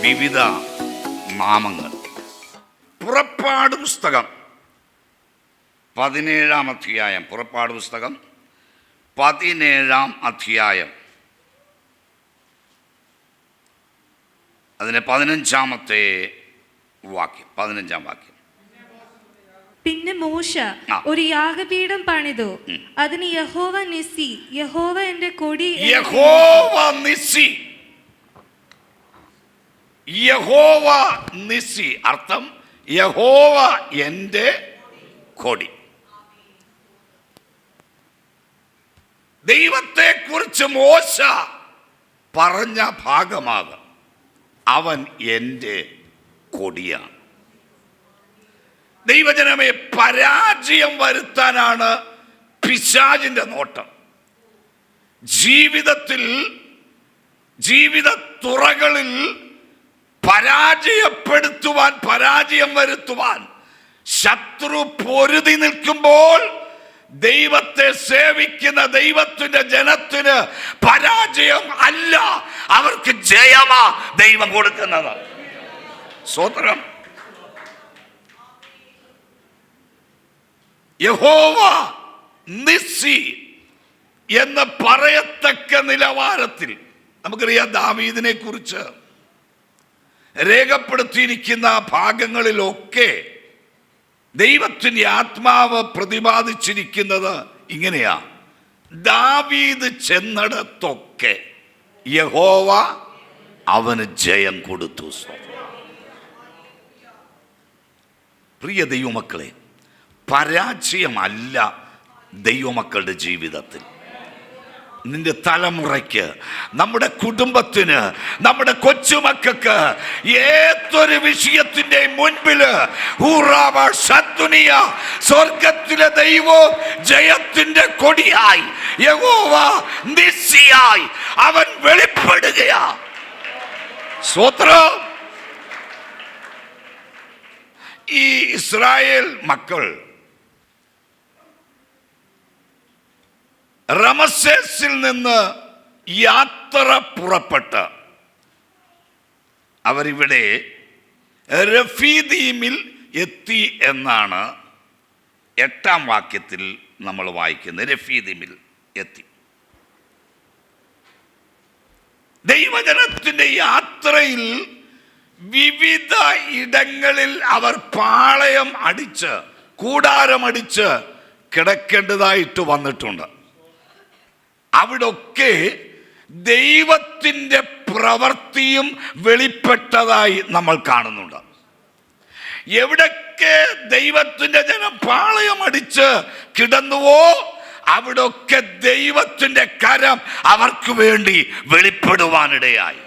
വിവിധ നാമങ്ങൾ. പുറപ്പാട് പുസ്തകം 17-ാം അധ്യായം. പുറപ്പാട് പുസ്തകം 17-ാം അധ്യായം, അതിന് 15-ാമത്തെ വാക്യം. 15-ാം വാക്യം. പിന്നെ മോശ ഒരു യാഗപീഠം പണിതു, അതിന് യഹോവ നിസ്സി, യഹോവ എന്റെ കൊടി. യഹോവ നിസ്സി, യഹോവ നിസ്സി, അർത്ഥം യഹോവ എൻ്റെ കൊടി. ദൈവത്തെ കുറിച്ച് മോശ പറഞ്ഞ ഭാഗമാകും അവൻ എൻ്റെ കൊടിയാണ്. ദൈവജനമേ, പരാജയം വരുത്താനാണ് പിശാചിന്റെ നോട്ടം. ജീവിത തുറകളിൽ പരാജയം വരുത്തുവാൻ ശത്രു പൊരുതി നിൽക്കുമ്പോൾ ദൈവത്തെ സേവിക്കുന്ന ദൈവത്തിന്റെ ജനത്തിന് പരാജയം അല്ല, അവർക്ക് ജയമാ ദൈവം കൊടുക്കുന്നത്. സ്തോത്രം. യഹോവ നിസ്സി എന്ന് പറയത്തക്ക നിലവാരത്തിൽ നമുക്കറിയാം. ദാവീദിനെ കുറിച്ച് രേഖപ്പെടുത്തിയിരിക്കുന്ന ഭാഗങ്ങളിലൊക്കെ ദൈവത്തിന്റെ ആത്മാവ് പ്രതിപാദിച്ചിരിക്കുന്നത് ഇങ്ങനെയാ: ദാവീദ് ചെന്നിടത്തൊക്കെ യഹോവ അവന് ജയം കൊടുത്തു. പ്രിയ ദൈവമക്കളെ, പരാജയമല്ല ദൈവമക്കളുടെ ജീവിതത്തിൽ. നിന്റെ തലമുറയ്ക്ക്, നമ്മുടെ കുടുംബത്തിന്, നമ്മുടെ കൊച്ചുമക്കൾക്ക് ഏതൊരു വിഷയത്തിന്റെ മുൻപില് സ്വർഗത്തിലെ ദൈവം ജയത്തിന്റെ കൊടിയായി, യഹോവ നിസ്സിയായി അവൻ വെളിപ്പെടുകയാ. സ്തോത്രം. ഈ ഇസ്രായേൽ മക്കൾ റമസേസിൽ നിന്ന് യാത്ര പുറപ്പെട്ട് അവരിവിടെ രഫീദീമിൽ എത്തി എന്നാണ് 8-ാം വാക്യത്തിൽ നമ്മൾ വായിക്കുന്നത്. രഫീദീമിൽ എത്തി. ദൈവജനത്തിന്റെ യാത്രയിൽ വിവിധ ഇടങ്ങളിൽ അവർ പാളയം അടിച്ച്, കൂടാരമടിച്ച് കിടക്കേണ്ടതായിട്ട് വന്നിട്ടുണ്ട്. അവിടൊക്കെ ദൈവത്തിൻ്റെ പ്രവൃത്തിയും വെളിപ്പെട്ടതായി നമ്മൾ കാണുന്നുണ്ട്. എവിടൊക്കെ ദൈവത്തിൻ്റെ ജനം പാളയം അടിച്ച് കിടന്നുവോ അവിടൊക്കെ ദൈവത്തിൻ്റെ കരം അവർക്ക് വേണ്ടി വെളിപ്പെടുവാനിടയായി.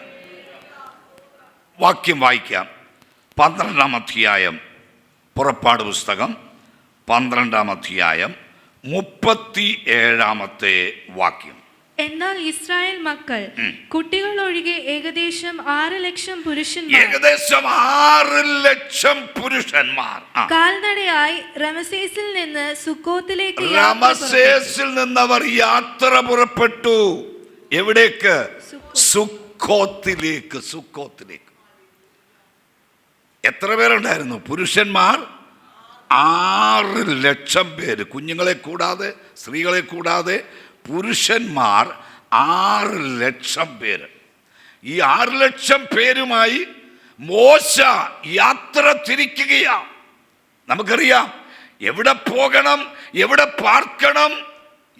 വാക്യം വായിക്കാം. 12-ാം അധ്യായം, പുറപ്പാട് പുസ്തകം 12-ാം അധ്യായം 37-ാമത്തെ വാക്യം. എന്നാൽ ഇസ്രായേൽ മക്കൾ കുട്ടികൾ ഒഴികെ ഏകദേശം 6 ലക്ഷം പുരുഷന്മാർ കാൽനടയായി റമസേസിൽ നിന്ന് റമസേസിൽ നിന്നവർ യാത്ര പുറപ്പെട്ടു. എവിടേക്ക്? സുക്കോത്തിലേക്ക്. എത്ര പേരുണ്ടായിരുന്നു? പുരുഷന്മാർ 6 ലക്ഷം പേര്, കുഞ്ഞുങ്ങളെ കൂടാതെ, സ്ത്രീകളെ കൂടാതെ പുരുഷന്മാർ 6 ലക്ഷം പേര്. ഈ 6 ലക്ഷം പേരുമായി മോശ യാത്ര തിരിക്കുകയാ. നമുക്കറിയാം എവിടെ പോകണം, എവിടെ പാർക്കണം,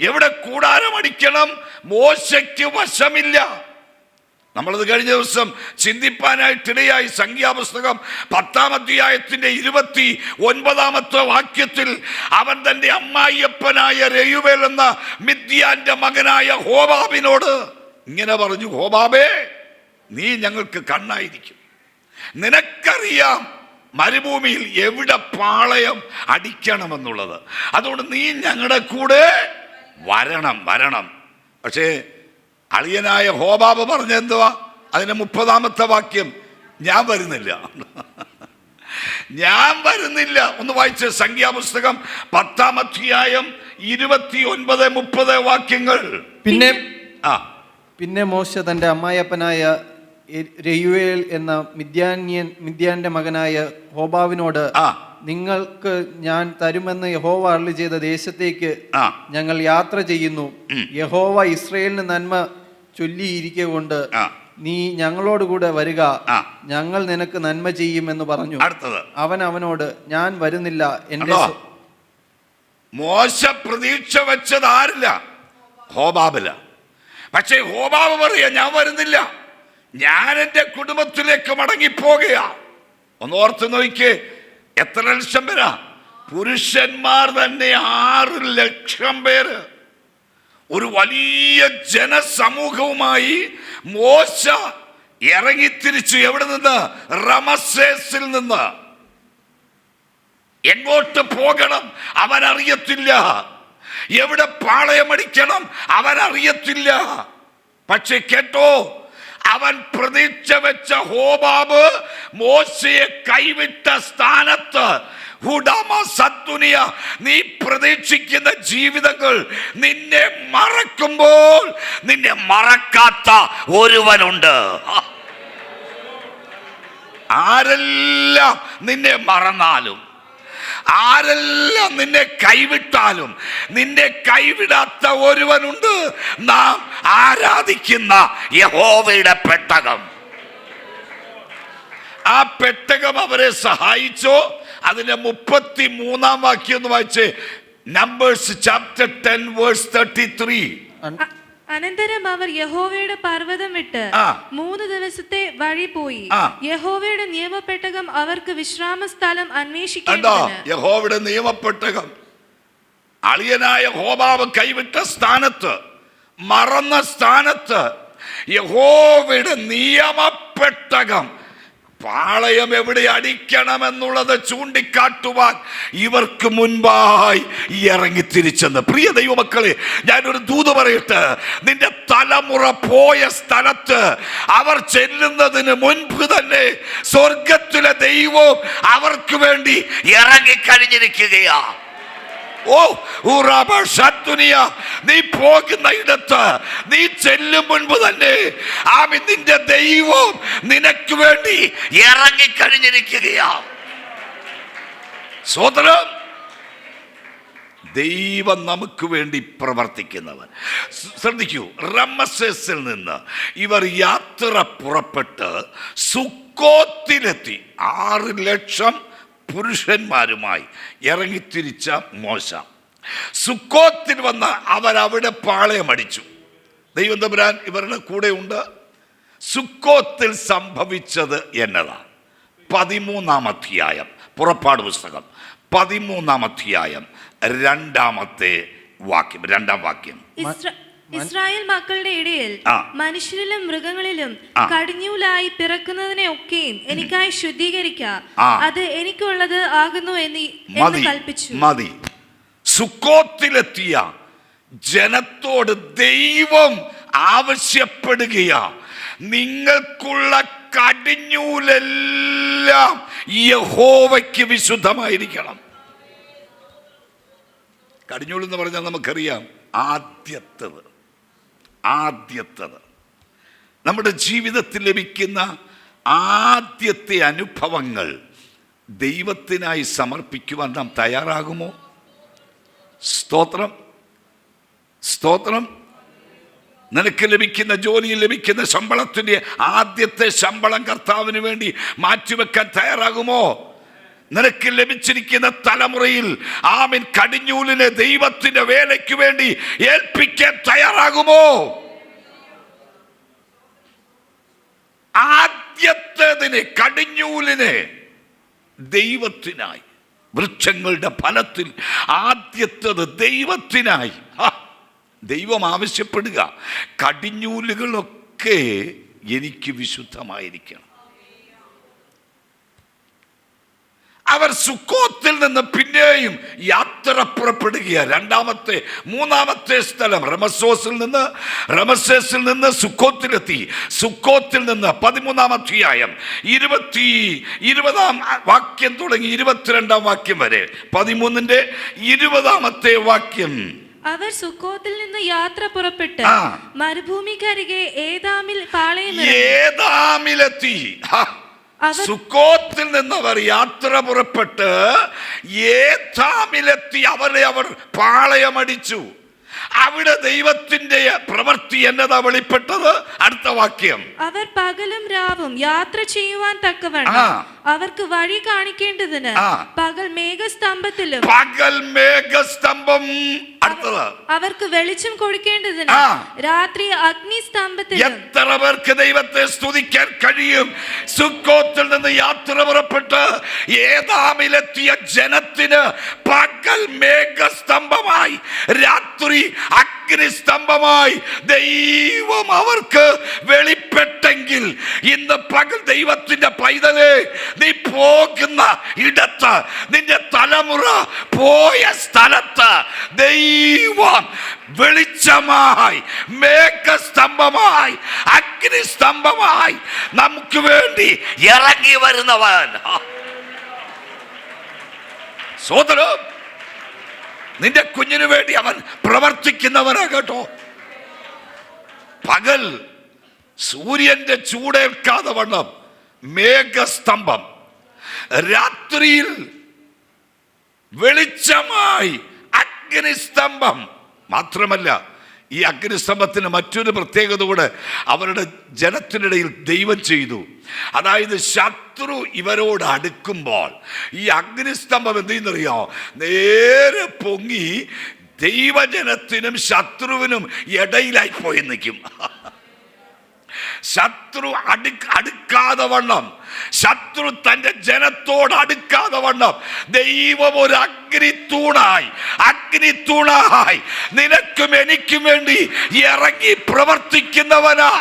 എവിടെ കൂടാരമടിക്കണം മോശയ്ക്ക് വശമില്ല. നമ്മളത് കഴിഞ്ഞ ദിവസം ചിന്തിപ്പാനായിട്ടിടയായി. സംഖ്യാപുസ്തകം 10-ാം അധ്യായത്തിന്റെ 29-ാമത്തെ വാക്യത്തിൽ അവൻ തന്റെ അമ്മായിയപ്പനായ രയുവേൽ എന്ന മിദ്യാന്റെ മകനായ ഹോബാബിനോട് ഇങ്ങനെ പറഞ്ഞു: ഹോബാബേ, നീ ഞങ്ങൾക്ക് കണ്ണായിരിക്കും. നിനക്കറിയാം മരുഭൂമിയിൽ എവിടെ പാളയം അടിക്കണമെന്നുള്ളത്. അതുകൊണ്ട് നീ ഞങ്ങളുടെ കൂടെ വരണം. പക്ഷേ അളിയനായ ഹോബാബ് പറഞ്ഞെന്തുവാ? അതിന്റെ 30-ാമത്തെ വാക്യം, ഞാൻ വരുന്നില്ല. ഒന്ന് വായിച്ച് സംഖ്യാപുസ്തകം 10-ാം അധ്യായം 29-30 വാക്യങ്ങൾ. പിന്നെ മോശ തന്റെ അമ്മായപ്പനായ രയുവേൽ എന്ന മിദ്യാന്റെ മകനായ ഹോബാവിനോട്, ആ നിങ്ങൾക്ക് ഞാൻ തരുമെന്ന് യഹോവ അരുളി ചെയ്ത ദേശത്തേക്ക് ആ ഞങ്ങൾ യാത്ര ചെയ്യുന്നു. യഹോവ ഇസ്രയേലിന് നന്മ ചൊല്ലിയിരിക്കെ കൊണ്ട് ആ നീ ഞങ്ങളോടുകൂടെ വരിക, ആ. ഞങ്ങൾ നിനക്ക് നന്മ ചെയ്യുമെന്ന് പറഞ്ഞു. അടുത്തത് അവൻ അവനോട്, ഞാൻ വരുന്നില്ല, എന്റെ കണ്ടോ? മോശ പ്രതീക്ഷ വെച്ചത് ആരില്ല? ഹോബാബില. പക്ഷേ ഹോബാബ് പറയാ, ഞാൻ വരുന്നില്ല, ഞാൻ എൻ്റെ കുടുംബത്തിലേക്ക് മടങ്ങിപ്പോകുക. ഒന്ന് ഓർത്ത് നോക്കിയേ, എത്ര ലക്ഷം പേരാ? പുരുഷന്മാർ തന്നെ 6 ലക്ഷം പേര്. ഒരു വലിയ ജനസമൂഹവുമായി മോശ ഇറങ്ങിത്തിരിച്ചു. എവിടെ നിന്ന്? റമസേസിൽ നിന്ന്. എങ്ങോട്ട് പോകണം അവനറിയത്തില്ല, എവിടെ പാളയമടിക്കണം അവനറിയത്തില്ല. പക്ഷെ കേട്ടോ, അവൻ പ്രതീക്ഷ വെച്ച ഹോബാബ് മോശയെ കൈവിട്ട സ്ഥാനത്ത് നീ പ്രതീക്ഷിക്കുന്ന ജീവിതങ്ങൾ നിന്നെ മറക്കുമ്പോൾ നിന്നെ മറക്കാത്ത ഒരുവനുണ്ട്. ആരെല്ലാം നിന്നെ മറന്നാലും, ആരെല്ലാം നിന്നെ കൈവിട്ടാലും നിന്നെ കൈവിടാത്ത ഒരുവനുണ്ട്. നാം ആരാധിക്കുന്ന യഹോവയുടെ പെട്ടകം. ആ പെട്ടകം അവരെ സഹായിച്ചോ? അതിന്റെ 33-ാം വാക്യം ഒന്ന് വായിച്ചേ. Numbers chapter 10 verse 33. അനന്തരം അവർ യഹോവയുടെ പർവ്വതം വിട്ട് 3 ദിവസത്തെ വഴി പോയി. യഹോവയുടെ നിയമപ്പെട്ടകം അവർക്ക് വിശ്രാമ സ്ഥലം അന്വേഷിക്കേണ്ടതിന്. യഹോവയുടെ നിയമപ്പെട്ടകം അളിയനായ ഹോബാബ് കൈവിട്ട സ്ഥാനത്ത്, മറന്ന സ്ഥാനത്ത് യഹോവയുടെ നിയമപ്പെട്ടകം പാളയം എവിടെ അടിക്കണമെന്നുള്ളത് ചൂണ്ടിക്കാട്ടുവാൻ ഇവർക്ക് മുൻപായി ഇറങ്ങിത്തിരിച്ചെന്ന്. പ്രിയ ദൈവമക്കളെ, ഞാനൊരു ദൂത് പറയട്ടെ. നിന്റെ തലമുറ പോയ സ്ഥലത്ത് അവർ ചെല്ലുന്നതിന് മുൻപ് തന്നെ സ്വർഗത്തിലെ ദൈവം അവർക്ക് വേണ്ടി ഇറങ്ങിക്കഴിഞ്ഞിരിക്കുകയാ. നീ പോകുന്ന ഇടത്ത് നീ ചെല്ലും മുൻപ് തന്നെ നിന്റെ ദൈവം നിനക്ക് വേണ്ടി ഇറങ്ങിക്കഴിഞ്ഞിരിക്കുകയാ. സോദരം, ദൈവം നമുക്ക് വേണ്ടി പ്രവർത്തിക്കുന്നവൻ. ശ്രദ്ധിക്കൂ, റമസേസിൽ നിന്ന് ഇവർ യാത്ര പുറപ്പെട്ട് സുക്കോത്തിലെത്തി. 6 ലക്ഷം പുരുഷന്മാരുമായി ഇറങ്ങിത്തിരിച്ച മോശ സുക്കോത്തിൽ വന്ന് അവരവിടെ പാളയമടിച്ചു. ദൈവം തമ്പുരാൻ ഇവരുടെ കൂടെ ഉണ്ട്. സുക്കോത്തിൽ സംഭവിച്ചത് എന്നതാ? 13-ാം അധ്യായം, പുറപ്പാട് പുസ്തകം 13-ാം അധ്യായം 2-ാം വാക്യം. ഇസ്രായേൽ മക്കളുടെ ഇടയിൽ മനുഷ്യരിലും മൃഗങ്ങളിലും കടിഞ്ഞൂലായി പിറക്കുന്നതിനെ ഒക്കെയും എനിക്കായി ശുദ്ധീകരിക്കാം, അത് എനിക്കുള്ളത് ആകുന്നു എന്ന് കൽപ്പിച്ചു. മതി. സുക്കോത്തിലെത്തിയ ജനത്തോട് ദൈവം ആവശ്യപ്പെടുകയാ, നിങ്ങൾക്കുള്ള കടിഞ്ഞൂലെല്ലാം യഹോവയ്ക്ക് വിശുദ്ധമായിരിക്കണം. കടിഞ്ഞൂൽ എന്ന് പറഞ്ഞാൽ നമുക്കറിയാം, ആദ്യത്തത് നമ്മുടെ ജീവിതത്തിൽ ലഭിക്കുന്ന ആദ്യത്തെ അനുഭവങ്ങൾ ദൈവത്തിനായി സമർപ്പിക്കുവാൻ നാം തയ്യാറാകുമോ? സ്തോത്രം. നിനക്ക് ലഭിക്കുന്ന ജോലിയിൽ ലഭിക്കുന്ന ശമ്പളത്തിൻ്റെ ആദ്യത്തെ ശമ്പളം കർത്താവിന് വേണ്ടി മാറ്റിവെക്കാൻ തയ്യാറാകുമോ? നിനക്ക് ലഭിച്ചിരിക്കുന്ന തലമുറയിൽ കടിഞ്ഞൂലിനെ ദൈവത്തിന്റെ വേലയ്ക്ക് വേണ്ടി ഏൽപ്പിക്കാൻ തയ്യാറാകുമോ? ആദ്യത്തേതിനെ, കടിഞ്ഞൂലിനെ ദൈവത്തിനായി, വൃക്ഷങ്ങളുടെ ഫലത്തിൽ ആദ്യത്തേത് ദൈവത്തിനായി ദൈവം ആവശ്യപ്പെടുക, കടിഞ്ഞൂലുകളൊക്കെ എനിക്ക് വിശുദ്ധമായിരിക്കണം. അവർ സുക്കോത്തിൽ നിന്ന് പിന്നെയും യാത്ര പുറപ്പെടുകയാണ്. മൂന്നാമത്തെ സ്ഥലം റമസേസിൽ നിന്ന് സുക്കോത്തിലെത്തി. സുക്കോത്തിൽ നിന്ന് 13-ാം അധ്യായം 20-ാം വാക്യം തുടങ്ങി 22-ാം വാക്യം വരെ, 13-ന്റെ 20-ാമത്തെ വാക്യം അവർ സുക്കോത്തിൽ നിന്ന് യാത്ര പുറപ്പെട്ട് മരുഭൂമിക്കരികെ ഏതാമിൽ ഏതാമിലെത്തി. സുക്കോത്തിൽ നിന്ന് അവർ യാത്ര പുറപ്പെട്ട് ഏതാമിലെത്തി. അവർ പാളയമടിച്ചു. അവിടെ ദൈവത്തിന്റെ പ്രവൃത്തി എന്നതാ വെളിപ്പെട്ടത്. അടുത്ത വാക്യം, അവർ പകലും രാവും യാത്ര ചെയ്യുവാൻ തക്കവണ്ണം അവർക്ക് വഴി കാണിക്കേണ്ടതിന് പകൽ മേഘസ്തംഭത്തിലും അടുത്തത് അവർക്ക് വെളിച്ചം കൊടുക്കേണ്ടതിന് രാത്രി അഗ്നിസ്തംഭത്തിലും. എത്ര പേർക്ക് ദൈവത്തെ സ്തുതിക്കാൻ കഴിയും? സുക്കോത്തിൽ നിന്ന് യാത്ര പുറപ്പെട്ട് ഏതാമിലെത്തിയ ജനത്തിന് പകൽ മേഘസ്തംഭമായി, രാത്രി അഗ്നിസ്തംഭമായി ദൈവം അവർക്ക് വെളിപ്പെട്ടെങ്കിൽ, ഇന്ന് പകൽ ദൈവത്തിന്റെ പൈതലേ, നീ പോകുന്ന ഇടത്ത്, നിന്റെ തലമുറ പോയ സ്ഥലത്ത് ദൈവം വെളിച്ചമായി, മേഘസ്തംഭമായി, അഗ്നിസ്തംഭമായി നമുക്ക് വേണ്ടി ഇറങ്ങി വരുന്നവൻ. സോദരം, നിന്റെ കുഞ്ഞിനു വേണ്ടി അവൻ പ്രവർത്തിക്കുന്നവനാ കേട്ടോ. പകൽ സൂര്യന്റെ ചൂടേൽക്കാതെ വണ്ണം മേഘസ്തംഭം, രാത്രിയിൽ വെളിച്ചമായി അഗ്നിസ്തംഭം. മാത്രമല്ല, ഈ അഗ്നിസ്തംഭത്തിന് മറ്റൊരു പ്രത്യേകത കൂടെ അവരുടെ ജനത്തിനിടയിൽ ദൈവം ചെയ്തു. അതായത് ശത്രു ഇവരോട് അടുക്കുമ്പോൾ ഈ അഗ്നിസ്തംഭം എന്ത് ചെയ്യുന്നറിയോ? നേരെ പൊങ്ങി ദൈവജനത്തിനും ശത്രുവിനും ഇടയിലായി പോയി നിൽക്കും. ശത്രു അടുക്കാതെ വണ്ണം, ശത്രു തന്റെ ജനത്തോട് അടുക്കാതെ വണ്ണം ദൈവം ഒരു അഗ്നിത്തൂണായി നിനക്കും എനിക്കും വേണ്ടി ഇറങ്ങി പ്രവർത്തിക്കുന്നവനാ.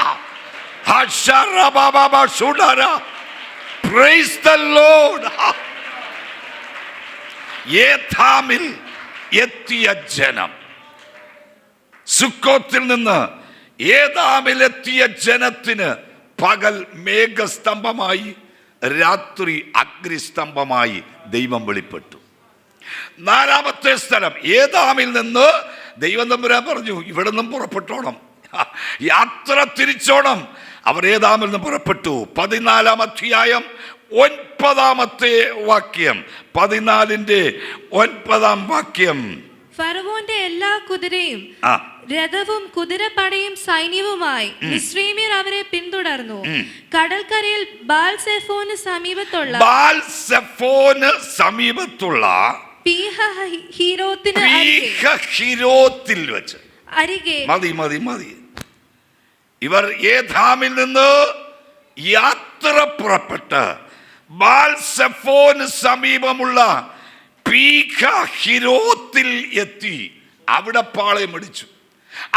Praise the Lord. ഏഥാമിൽ എത്തിയ ജനം, സുക്കോത്തിൽ നിന്ന് ഏതാമിലെത്തിയ ജനത്തിന് പകൽ മേഘസ്തംഭമായി, രാത്രി അഗ്നിസ്തംഭമായി ദൈവം വെളിപ്പെട്ടു. നാലാമത്തെ സ്ഥലം ഏതാമിൽ നിന്ന് ദൈവം തമ്പുരാൻ പറഞ്ഞു, ഇവിടെ നിന്നും പുറപ്പെട്ടോണം, യാത്ര തിരിച്ചോണം. അവർ ഏതാമിൽ നിന്ന് പുറപ്പെട്ടു. 14-ാം അധ്യായം 9-ാമത്തെ വാക്യം, 14-ന്റെ 9-ാം. ഫറവോന്റെ എല്ലാ കുതിരയും രഥവും കുതിരപ്പടയും സൈന്യവുമായി മിസ്രയീമ്യർ അവരെ പിന്തുടർന്നു. കടൽക്കരയിൽ ബാൽസെഫോന് സമീപത്തുള്ള പീഹഹീരോത്തിൽ വെച്ച് അരികെ മതി. ഇവർ ഏഥാമിൽ നിന്ന് യാത്ര പുറപ്പെട്ട് ബാൽസെഫോന് സമീപമുള്ള പീഹഹീരോത്തിൽ എത്തി. അവിടെ പാളയമടിച്ചു.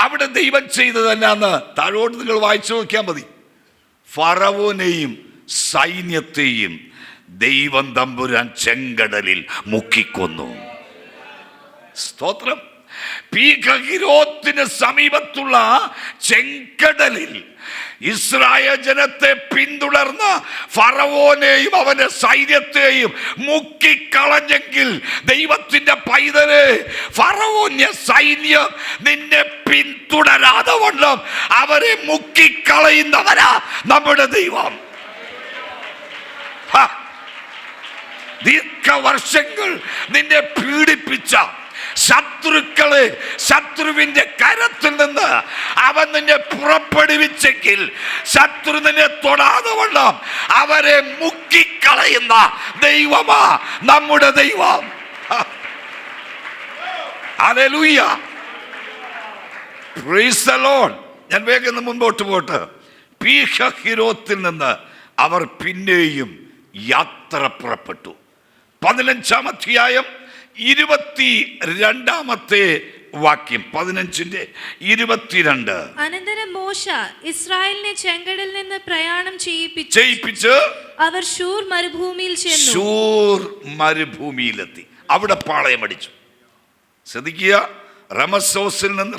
അവിടെ ദൈവം ചെയ്തത് എന്നാന്ന് താഴോട്ട് നിങ്ങൾ വായിച്ചു നോക്കിയാൽ മതി. ഫറവോനെയും സൈന്യത്തെയും ദൈവം തമ്പുരാൻ ചെങ്കടലിൽ മുക്കിക്കൊന്നു. സ്തോത്രം. പീഹഹീരോത്തിന് സമീപത്തുള്ള ചെങ്കടലിൽ ഇസ്രായേൽ ജനത്തെ പിന്തുടർന്ന ഫറവോനെയും അവന്റെ സൈന്യത്തെയും മുക്കിക്കളഞ്ഞെങ്കിൽ, ദൈവത്തിന്റെ പൈതലെ, ഫറവോന്യ സൈന്യം നിന്നെ പിന്തുടരാതെ വണ്ണം അവരെ മുക്കിക്കളയുന്നവരാ നമ്മുടെ ദൈവം. ദീർഘവർഷങ്ങൾ നിന്നെ പീഡിപ്പിച്ച ശത്രുക്കളെ ശത്രുവിന്റെ കരത്തിൽ നിന്ന് അവൻ നിന്നെ പുറപ്പെടുവിച്ചെങ്കിൽ, ശത്രു നിന്നെ തൊടാതെ വണ്ണം അവരെ മുക്കിക്കളയുന്ന ദൈവമാ നമ്മുടെ ദൈവം. ഹല്ലേലൂയ. Praise the Lord. ഞാൻ വേഗം മുൻപോട്ട് പോട്ടെ. പീഹഹീരോത്തിൽ നിന്ന് അവർ പിന്നെയും യാത്ര പുറപ്പെട്ടു. 15-ാം അധ്യായം 22-ാമത്തെ വാക്യം, 15-ന്റെ 22. അനന്തരം മോശ ഇസ്രായേലിനെ ചെങ്കടലിൽ നിന്ന് പ്രയാണം ചെയ്യിപ്പിച്ച് അവർ ശൂർ മരുഭൂമിയിലെത്തി. അവിടെ പാളയമടിച്ചു. ശ്രദ്ധിക്കുക,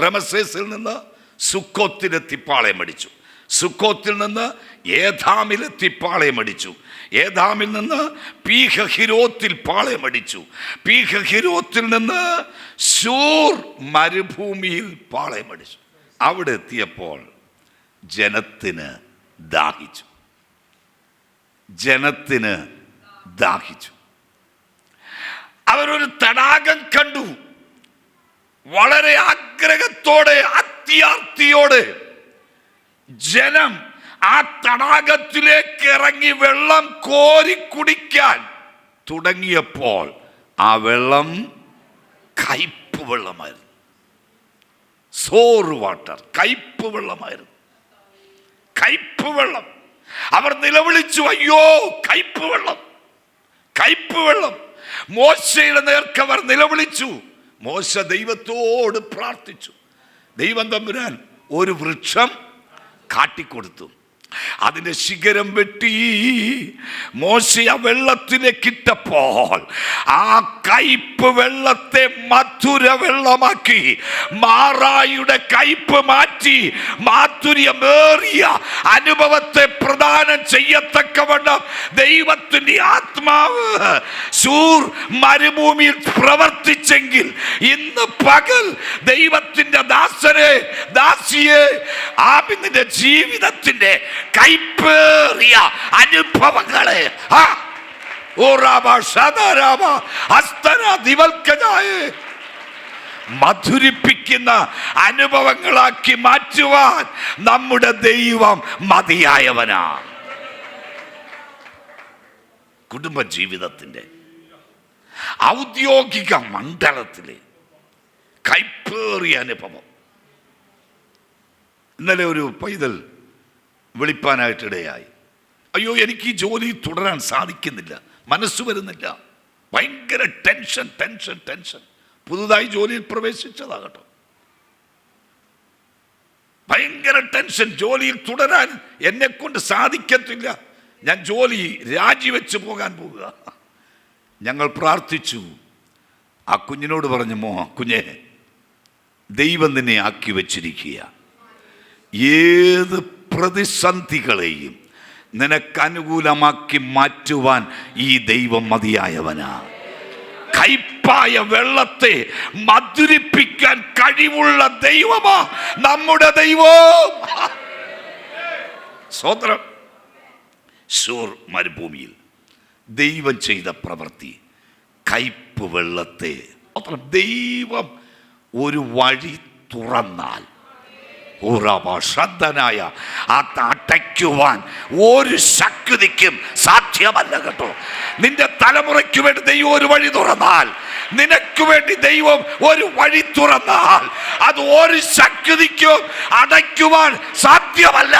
റമസേസിൽ നിന്ന് സുക്കോത്തിലെത്തി പാളയമടിച്ചു. സുക്കോത്തിൽ നിന്ന് ഏഥാമിലെത്തി പാളയമടിച്ചു. ഏഥാമിൽ നിന്ന് പീഹഹിരോത്തിൽ പാളയമടിച്ചു. പീഹഹിരോത്തിൽ നിന്ന് ശൂർ മരുഭൂമിയിൽ പാളയമടിച്ചു. അവിടെ എത്തിയപ്പോൾ ജനത്തിന് ദാഹിച്ചു. ജനത്തിന് ദാഹിച്ചു. അവരൊരു തടാകം കണ്ടു. വളരെ ആഗ്രഹത്തോടെ, അത്യാർത്തിയോടെ ജനം ആ തടാകത്തിലേക്ക് ഇറങ്ങി വെള്ളം കോരി കുടിക്കാൻ തുടങ്ങിയപ്പോൾ ആ വെള്ളം കയ്പ് വെള്ളമായിരുന്നു. സോർ വാട്ടർ, കയ്പ് വെള്ളമായിരുന്നു. കയ്പ് വെള്ളം. അവർ നിലവിളിച്ചു, അയ്യോ കയ്പ് വെള്ളം, കയ്പ് വെള്ളം. മോശയുടെ നേർക്ക് അവർ നിലവിളിച്ചു. മോശ ദൈവത്തോട് പ്രാർത്ഥിച്ചു. ദൈവം തമ്പുരാൻ ഒരു വൃക്ഷം കാട്ടിക്കൊടുത്തു. അതിന്റെ ശിഖരം വെട്ടി മോശ ആ വെള്ളത്തിലേക്ക് ഇട്ടപ്പോൾ ആ കയ്പ് വെള്ളത്തെ മധുര വെള്ളമാക്കി, മാറായുടെ കയ്പ് മാറ്റി മാധുര്യമേറിയ അനുഭവത്തെ പ്രദാനം ചെയ്യത്തക്കവണ്ണം ദൈവത്തിന്റെ ആത്മാവ് ശൂർ മരുഭൂമിയിൽ പ്രവർത്തിച്ചെങ്കിൽ ഇന്ന് പകൽ ദൈവത്തിന്റെ ദാസരെ, ദാസിയെ, നിന്റെ ജീവിതത്തിന്റെ കൈപ്പേറിയ അനുഭവങ്ങളെ മധുരിപ്പിക്കുന്ന അനുഭവങ്ങളാക്കി മാറ്റുവാൻ നമ്മുടെ ദൈവം മതിയായവനാ. കുടുംബജീവിതത്തിന്റെ ഔദ്യോഗിക മണ്ഡലത്തിലെ കൈപ്പേറിയ അനുഭവം. ഇന്നലെ ഒരു പൈതൽ വിളിപ്പാനായിട്ടിടയായി. അയ്യോ, എനിക്ക് ഈ ജോലി തുടരാൻ സാധിക്കുന്നില്ല, മനസ്സ് വരുന്നില്ല, ഭയങ്കര ടെൻഷൻ ടെൻഷൻ ടെൻഷൻ. പുതുതായി ജോലിയിൽ പ്രവേശിച്ചതാകട്ടോ, ഭയങ്കര ടെൻഷൻ. ജോലിയിൽ തുടരാൻ എന്നെ കൊണ്ട് സാധിക്കത്തില്ല, ഞാൻ ജോലി രാജിവെച്ച് പോകാൻ പോകുക. ഞങ്ങൾ പ്രാർത്ഥിച്ചു. ആ കുഞ്ഞിനോട് പറഞ്ഞു, കുഞ്ഞെ, ദൈവം നിന്നെ ആക്കി വച്ചിരിക്കുക. ഏത് പ്രതിസന്ധികളെയും നിനക്കനുകൂലമാക്കി മാറ്റുവാൻ ഈ ദൈവം മതിയായവനാ. കയ്പായ വെള്ളത്തെ മധുരിപ്പിക്കാൻ കഴിവുള്ള ദൈവമാ നമ്മുടെ ദൈവം. സ്വതന്ത്രം. ശൂർ മരുഭൂമിയിൽ ദൈവം ചെയ്ത പ്രവൃത്തി, കയ്പ് വെള്ളത്തെ ദൈവം ഒരു വഴി തുറന്നാൽ ശ്രദ്ധനായ അടയ്ക്കുവാൻ ഒരു ശക്തിക്കും സാധ്യമല്ല കേട്ടോ. നിന്റെ തലമുറയ്ക്ക് വേണ്ടി ദൈവം ഒരു വഴി തുറന്നാൽ, നിനക്ക് വേണ്ടി ദൈവം ഒരു വഴി തുറന്നാൽ, അത് ഒരു ശക്തിക്കും അടയ്ക്കുവാൻ സാധ്യമല്ല.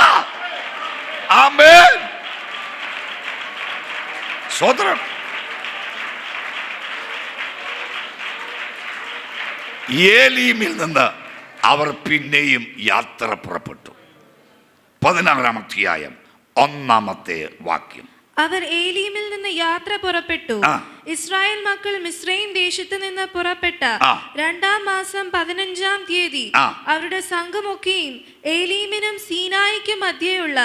ആമേൻ. സ്വതന്ത്രം. ഏലീമിൽ നിന്ന് അവർ പിന്നെയും യാത്ര പുറപ്പെട്ടു. 16-ാം അധ്യായം 1-ാമത്തെ വാക്യം. അവർ ഏലീമിൽ നിന്ന് യാത്ര പുറപ്പെട്ടു. ഇസ്രായേൽ മക്കൾ മിസ്രയീം ദേശത്ത് നിന്ന് പുറപ്പെട്ട 2-ാം മാസം 15-ാം തീയതി അവരുടെ സംഘമൊക്കെയും ഏലീമിനും സീനായിക്കും മധ്യേയുള്ള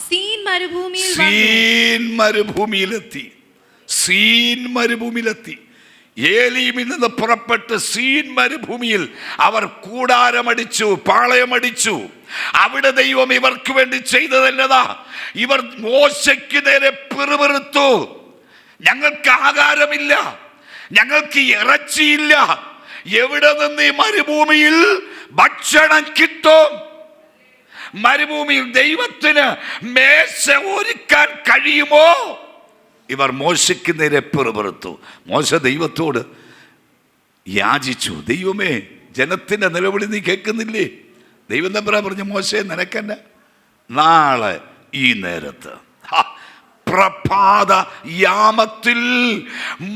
സീൻ മരുഭൂമിയിലെത്തി. ഏലീമിൽ നിന്ന് പുറപ്പെട്ട് സീൻ മരുഭൂമിയിൽ അവർ കൂടാരമടിച്ചു, പാളയമടിച്ചു. അവിടെ ദൈവം ഇവർക്ക് വേണ്ടി ചെയ്തതല്ലതാ. ഇവർ മോശയ്ക്ക് നേരെ പിറുപിറുത്തു. ഞങ്ങൾക്ക് ആഹാരമില്ല, ഞങ്ങൾക്ക് ഇറച്ചിയില്ല, എവിടെ നിന്ന് ഈ മരുഭൂമിയിൽ ഭക്ഷണം കിട്ടും? മരുഭൂമിയിൽ ദൈവത്തിന് മേശ ഒരുക്കാൻ കഴിയുമോ? ഇവർ മോശയ്ക്ക് നേരെ പിറുപിറുത്തു. മോശ ദൈവത്തോട് യാചിച്ചു, ദൈവമേ, ജനത്തിൻ്റെ നിലവിളി നീ കേൾക്കുന്നില്ലേ? ദൈവം തമ്പുരാൻ പറഞ്ഞു, മോശേ, നിനക്കെന്നെ നാളെ ഈ നേരത്ത് പ്രഭാത യാമത്തിൽ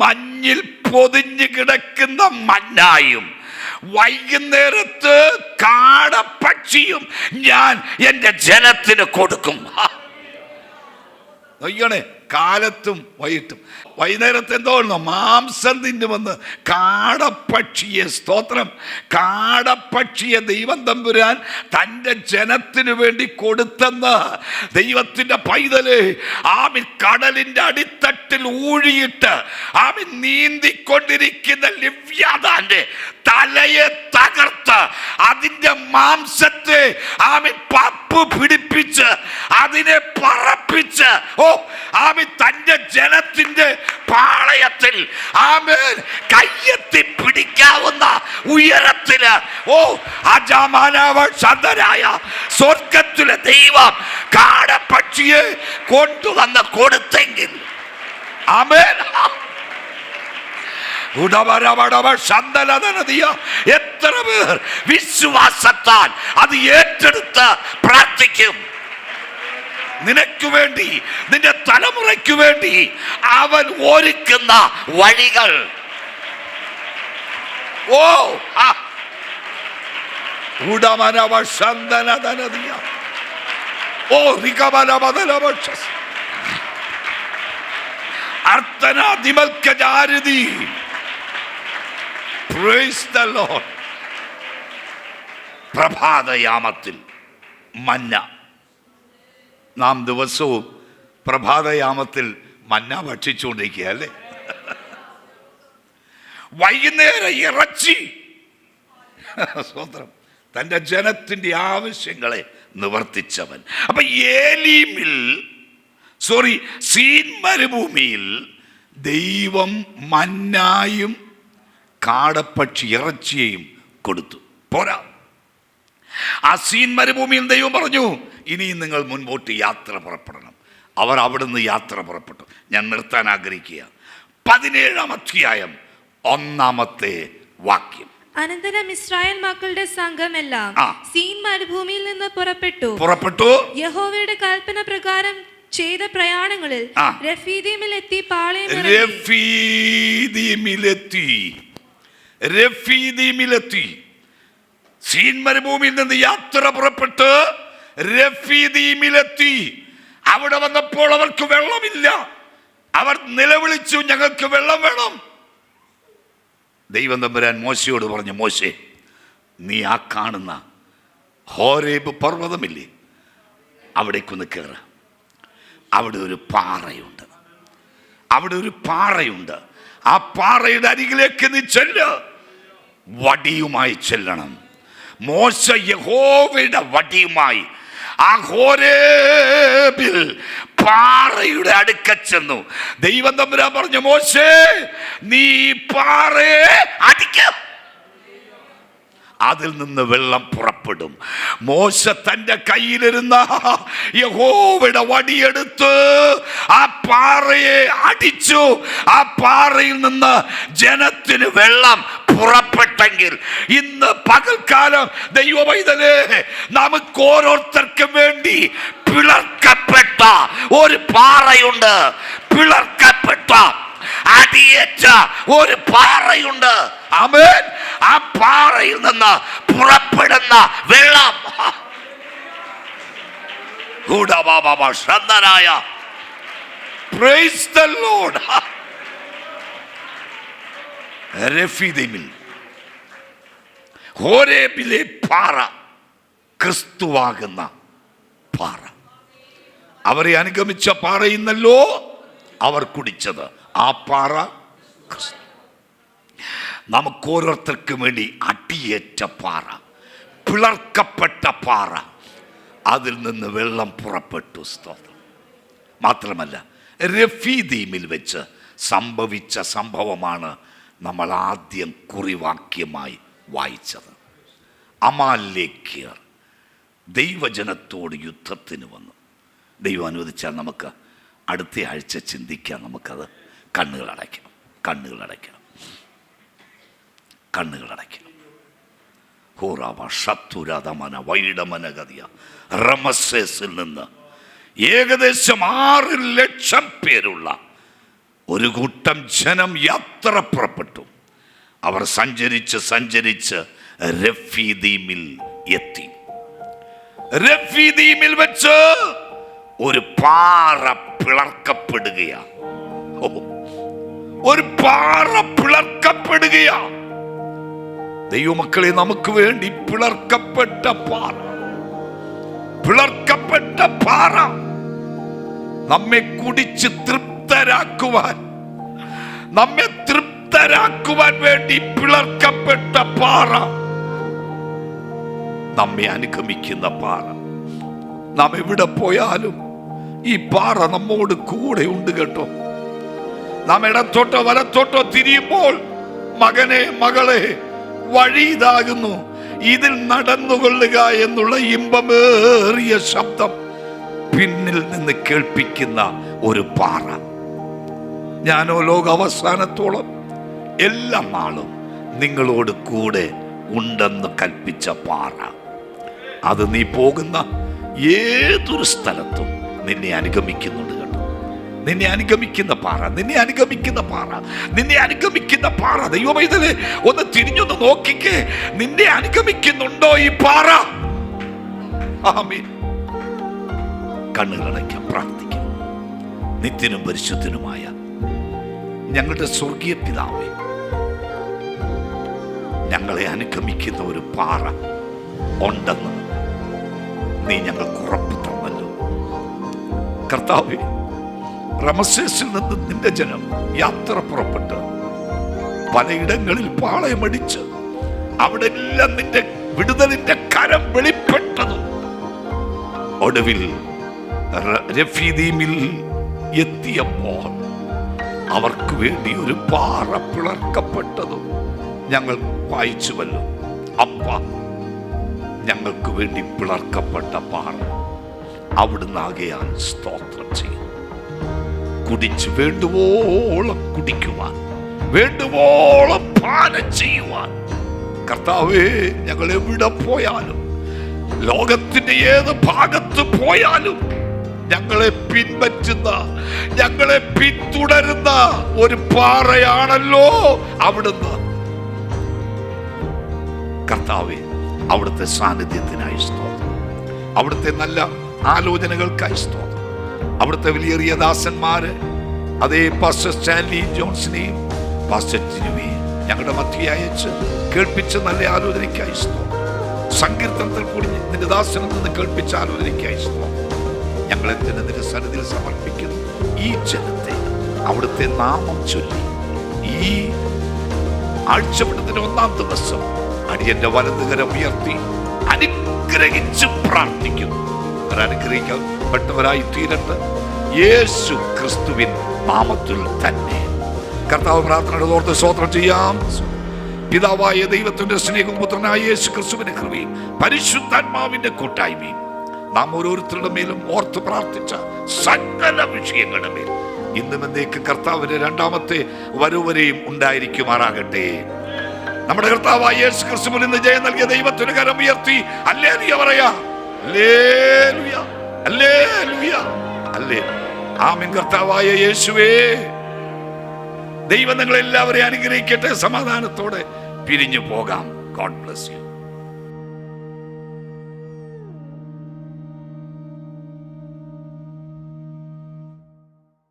മഞ്ഞിൽ പൊതിഞ്ഞു കിടക്കുന്ന മന്നായും വൈകുന്നേരത്ത് കാടപ്പക്ഷിയും ഞാൻ എൻ്റെ ജനത്തിന് കൊടുക്കും. നോക്കണേ, കാലത്തും വൈകിട്ടും. വൈകുന്നേരത്തെ എന്തോ മാംസം തിന്നുമെന്ന് കാടപ്പക്ഷിയെ, സ്തോത്രം, കാടപ്പക്ഷിയെ ദൈവം തമ്പുരാൻ തൻ്റെ ജനത്തിനു വേണ്ടി കൊടുത്തെന്ന് ദൈവത്തിൻ്റെ പൈതല് ആമിൻ കടലിൻ്റെ അടിത്തട്ടിൽ ഊഴിയിട്ട് ആമിൻ നീന്തിക്കൊണ്ടിരിക്കുന്ന ലിവ്യാതാന്റെ തലയെ തകർത്ത് അതിൻ്റെ മാംസത്തെ ആമിൻ പപ്പ് പിടിപ്പിച്ച് അതിനെ പറപ്പിച്ച് ആമിൻ തൻ്റെ ജനത്തിൻ്റെ പാളയത്തിൽ ആമേൻ കയ്യെത്തി പിടിക്കാവുന്ന ഉയരത്തില് അജാമാനായ സ്വർഗത്തിലെ ദൈവം കാടപ്പക്ഷിയെ കൊണ്ടുവന്ന് കൊടുത്തെങ്കിൽ ആമേൻ എത്ര പേർ വിശ്വാസത്താൽ അത് ഏറ്റെടുത്ത് പ്രാർത്ഥിക്കും? നിനക്ക് വേണ്ടി, നിന്റെ തലമുറയ്ക്ക് വേണ്ടി അവൻ ഒരുക്കുന്ന വഴികൾ. പ്രഭാതയാമത്തിൽ മന്ന. നാം ദിവസവും പ്രഭാതയാമത്തിൽ മന്ന ഭക്ഷിച്ചുകൊണ്ടിരിക്കുക അല്ലേ? വൈകുന്നേരം ഇറച്ചി. സ്വതന്ത്രം തൻ്റെ ജനത്തിൻ്റെ ആവശ്യങ്ങളെ നിവർത്തിച്ചവൻ. അപ്പൊ സീൻ മരുഭൂമിയിൽ ദൈവം മന്നായും കാടപ്പക്ഷി ഇറച്ചിയെയും കൊടുത്തു. പോരാ, ആ സീൻ മരുഭൂമിയിൽ ദൈവം പറഞ്ഞു, ഇനിയും നിങ്ങൾ മുൻപോട്ട് യാത്ര പുറപ്പെടണം. അവർ അവിടുന്ന് യാത്ര പുറപ്പെട്ടു. ഞാൻ നിർത്താൻ ആഗ്രഹിക്കുക 17-ാം അധ്യായം 1-ാമത്തെ വാക്യം. അനന്തരം ഇസ്രായേൽ മക്കളുടെ സംഘമെല്ലാം സീൻ മരുഭൂമിയിൽ നിന്ന് പുറപ്പെട്ടു. യഹോവയുടെ കൽപ്പന പ്രകാരം ചെയ്ത പ്രയാണങ്ങളിൽ രഫീദീമിലെത്തി രഫീദീമിലെത്തി. സീൻ മരുഭൂമിയിൽ നിന്ന് യാത്ര പുറപ്പെട്ട് രഫീദീമിലെത്തി. അവിടെ വന്നപ്പോൾ അവർക്ക് വെള്ളമില്ല. അവർ നിലവിളിച്ചു, ഞങ്ങൾക്ക് വെള്ളം വേണം. ദൈവം തമ്പുരാൻ മോശയോട് പറഞ്ഞു, മോശേ, നീ ആ കാണുന്ന ഹോരേബ് പർവ്വതമില്ലേ, അവിടേക്കൊന്ന് കയറ. അവിടെ ഒരു പാറയുണ്ട്. ആ പാറയുടെ അരികിലേക്ക് നീ ചെല്ല്. വടിയുമായി ചെല്ലണം. മോശ യഹോവയുടെ വടിയുമായി ആ ഹോരേബിൽ പാറയുടെ അടുക്ക ചെന്നു. ദൈവം തമ്പുരാൻ പറഞ്ഞു, മോശേ, നീ പാറയെ അടിക്കാം, അതിൽ നിന്ന് വെള്ളം പുറപ്പെടും. മോശ തൻ്റെ കയ്യിലിരുന്ന യഹോവയുടെ വടിയെടുത്ത് ആ പാറയെ അടിച്ചു. ആ പാറയിൽ നിന്ന് ജനത്തിന് വെള്ളം പുറപ്പെട്ടെങ്കിൽ ഇന്ന് പകൽക്കാലം ദൈവമൈതലേ, നമുക്ക് ഓരോരുത്തർക്കും വേണ്ടി പിളർക്കപ്പെട്ട ഒരു പാറയുണ്ട്. പിളർക്കപ്പെട്ട അടിയേറ്റ ഒരു പാറയുണ്ട്. ആമേൻ. ആ പാറയിൽ നിന്ന് പുറപ്പെടുന്ന വെള്ളം പ്രൈസ് ദി ലോർഡ്. രഫീദീമിൽ ഹോരേബിലെ പാറ ക്രിസ്തുവാകുന്ന പാറ. അവരെ അനുഗമിച്ച പാറയിന്നല്ലോ അവർ കുടിച്ചത്. ആ പാറ ക്രിസ്തു. നമുക്കോരോരുത്തർക്കും വേണ്ടി അടിയേറ്റ പാറ, പിളർക്കപ്പെട്ട പാറ, അതിൽ നിന്ന് വെള്ളം പുറപ്പെട്ടു. സ്തോത്രം. മാത്രമല്ല, രഫീദീമിൽ വെച്ച് സംഭവിച്ച സംഭവമാണ് നമ്മൾ ആദ്യം കുറിവാക്യമായി വായിച്ചത്. അമാലേക്യർ ദൈവജനത്തോട് യുദ്ധത്തിന് വന്നു. ദൈവം അനുവദിച്ചാൽ നമുക്ക് അടുത്ത ആഴ്ച ചിന്തിക്കാം. നമുക്കത് കണ്ണുകളടയ്ക്കണം. റമസേസിൽ നിന്ന് ഏകദേശം 6 ലക്ഷം പേരുള്ള ഒരു കൂട്ടം ജനം യാത്ര പുറപ്പെട്ടു. അവർ സഞ്ചരിച്ച് രഫീദീമിൽ എത്തി. രഫീദീമിൽ വെച്ച് ഒരു പാറ പിളർക്കപ്പെടുകയാ. ഒരു പാറ പിളർക്കപ്പെടുകയാ. ദൈവമക്കളെ, നമുക്ക് വേണ്ടി പിളർക്കപ്പെട്ട പാറ, പിളർക്കപ്പെട്ട പാറ, നമ്മെ കുടിച്ച് തൃപ്തരാക്കുവാൻ, നമ്മെ തൃപ്തരാക്കുവാൻ വേണ്ടി പിളർക്കപ്പെട്ട പാറ, നമ്മെ അനുഗമിക്കുന്ന പാറ. നാം എവിടെ പോയാലും ഈ പാറ നമ്മോട് കൂടെ ഉണ്ട് കേട്ടോ. നാം ഇടത്തോട്ടോ വലത്തോട്ടോ തിരിയുമ്പോൾ, മകനെ മകളെ, വഴി ഇതാകുന്നു, ഇതിൽ നടന്നുകൊള്ളുക എന്നുള്ള ഇമ്പമേറിയ ശബ്ദം പിന്നിൽ നിന്ന് കേൾപ്പിക്കുന്ന ഒരു പാറ. ഞാനോ ലോക അവസാനത്തോളം എല്ലാ നാളും നിങ്ങളോട് കൂടെ ഉണ്ടെന്ന് കൽപ്പിച്ച പാറ. അത് നീ പോകുന്ന ഏതൊരു സ്ഥലത്തും നിന്നെ അനുഗമിക്കുന്നുണ്ട് കേട്ടോ. നിന്നെ അനുഗമിക്കുന്ന പാറ, നിന്നെ അനുഗമിക്കുന്ന പാറ, നിന്നെ അനുഗമിക്കുന്ന പാറ. ദൈവമൈതലേ, ഒന്ന് തിരിഞ്ഞൊന്ന് നോക്കിക്കേ, നിന്നെ അനുഗമിക്കുന്നുണ്ടോ ഈ പാറ? ആമേൻ. കണ്ണുകളടയ്ക്കാം, പ്രാർത്ഥിക്കാം. നിത്യനും പരിശുദ്ധനുമായ ഞങ്ങളുടെ സ്വർഗീയ പിതാവേ, ഞങ്ങളെ അനുഗമിക്കുന്ന ഒരു പാറ ഉണ്ടെന്ന് നീ ഞങ്ങൾക്ക് ഉറപ്പ് തന്നല്ലോ കർത്താവേ. റമസേസിൽ നിന്ന് നിന്റെ ജനം യാത്ര പുറപ്പെട്ട് പലയിടങ്ങളിൽ പാളയമടിച്ച് അവിടെ എല്ലാം നിന്റെ വിടുതലിന്റെ കരം വെളിപ്പെട്ടതും, ഒടുവിൽ രഫീദീമിൽ എത്തിയപ്പോൾ അവർക്ക് വേണ്ടി ഒരു പാറ പിളർക്കപ്പെട്ടതും ഞങ്ങൾ വായിച്ചുവല്ലോ. അപ്പ, ഞങ്ങൾക്ക് വേണ്ടി പിളർക്കപ്പെട്ട പാറ അവിടുന്ന് ആകയാൽ സ്തോത്രം ചെയ്യും. കുടിച്ച് വേണ്ടുവോളം കുടിക്കുവാൻ, വേണ്ടുവോളം പാനം ചെയ്യുവാൻ കർത്താവേ, ഞങ്ങൾ എവിടെ പോയാലും, ലോകത്തിന്റെ ഏത് ഭാഗത്ത് പോയാലും ഞങ്ങളെ പിൻപറ്റുന്ന, ഞങ്ങളെ പിന്തുടരുന്ന ഒരു പാറയാണല്ലോ അവിടുന്ന്. കർത്താവേ, അവിടുത്തെ സാന്നിധ്യത്തിനായി സ്തോത്രം, അവിടുത്തെ നല്ല ആലോചനകൾക്കായി സ്തോത്രം. അവിടുത്തെ വലിയ ദാസന്മാര്, അതേ പാസ്റ്റർ സ്റ്റാൻലി ജോൺസിനെയും പാസ്റ്റർ ജിനുവിനെയും ഞങ്ങളുടെ മധ്യയെ അയച്ച് കേൾപ്പിച്ച നല്ല ആലോചനയ്ക്കായി സ്തോത്രം. സങ്കീർത്തനത്തിൽ കൂടി നിന്റെ ദാസനിൽ നിന്ന് കേൾപ്പിച്ച ആലോചനയ്ക്കായി സ്തോത്രം. ഞങ്ങളെ തന്നെ നിന്റെ സന്നിധിയിൽ സമർപ്പിക്കുന്നു. ഈ ജനത്തെ അവിടുത്തെ നാമം ചൊല്ലി ഈ ആഴ്ചവട്ടത്തിന്റെ 1-ാം ദിവസം അടിയന്റെ വലതുകരം ഉയർത്തി അനുഗ്രഹിച്ച് പ്രാർത്ഥിക്കുന്നു. അനുഗ്രഹിക്കപ്പെട്ടവരായി തീരട്ടെ യേശു ക്രിസ്തുവിൻ നാമത്തിൽ തന്നെ. കർത്താവ് പ്രാർത്ഥനയുടെ ഓർത്ത് സ്തോത്രം ചെയ്യാം. പിതാവായ ദൈവത്തിന്റെ സ്നേഹവും പുത്രനായ യേശു ക്രിസ്തുവിന്റെ കൃപയും പരിശുദ്ധാത്മാവിന്റെ കൂട്ടായ്മയും നാം ഓരോരുത്തരുടെ മേലും ഓർത്ത് പ്രാർത്ഥിച്ച സകല വിഷയങ്ങളുടെ മേൽ ഇന്നും എന്നേക്ക് കർത്താവിന്റെ 2ാമത്തെ വരവരെയും ഉണ്ടായിരിക്കുമാറാകട്ടെ. നമ്മുടെ കർത്താവായ യേശു ക്രിസ്തുവിൽ ഇന്ന് ജയം നൽകിയ ദൈവത്തിന് കരം ഉയർത്തി ഹല്ലേലൂയ പറയാ. ഹല്ലേലൂയ, ഹല്ലേലൂയ, ഹല്ലേലൂയ. ആമേൻ. കർത്താവായ യേശുവേ, ദൈവം നിങ്ങളെല്ലാവരെയും അനുഗ്രഹിക്കട്ടെ. സമാധാനത്തോടെ പിരിഞ്ഞു പോകാം. God bless U.